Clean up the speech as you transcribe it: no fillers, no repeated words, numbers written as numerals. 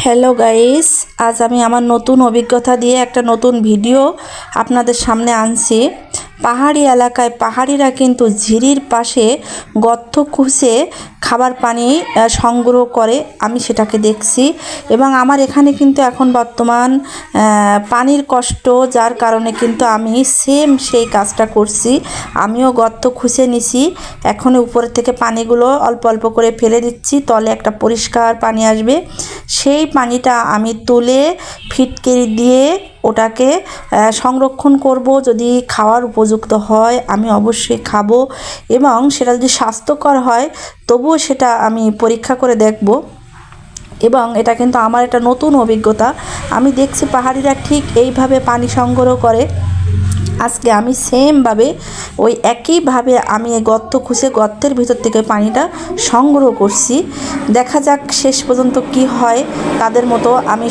Hello guys, আজ আমি আমার নতুন অভিজ্ঞতা দিয়ে একটা নতুন ভিডিও আপনাদের সামনে আনছি। পাহাড়ি এলাকায় পাহাড়িরা কিন্তু ঝিরির পাশে গর্ত খুঁজে খাবার পানি সংগ্রহ করে, আমি সেটাকে দেখছি। এবং আমার এখানে কিন্তু এখন বর্তমান পানির কষ্ট, যার কারণে কিন্তু আমি সেম সেই কাজটা করছি। আমিও গর্ত খুঁজে নিছি, এখন উপরের থেকে পানিগুলো অল্প অল্প করে ফেলে দিচ্ছি, তলে একটা পরিষ্কার পানি আসবে। সেই পানিটা আমি তুলে ফিটকিরি দিয়ে ওটাকে সংরক্ষণ করব। যদি খাওয়ার উপযুক্ত হয় আমি অবশ্যই খাবো, এবং সেটা যদি স্বাস্থ্যকর হয় তবুও সেটা আমি পরীক্ষা করে দেখব। এবং এটা কিন্তু আমার একটা নতুন অভিজ্ঞতা। আমি দেখছি পাহাড়িরা ঠিক এইভাবে পানি সংগ্রহ করে। আজকে আমি সেমভাবে ওই একইভাবে আমি গর্ত খুঁজে গর্তের ভিতর থেকে পানিটা সংগ্রহ করছি। দেখা যাক শেষ পর্যন্ত কি হয়। তাদের মতো আমি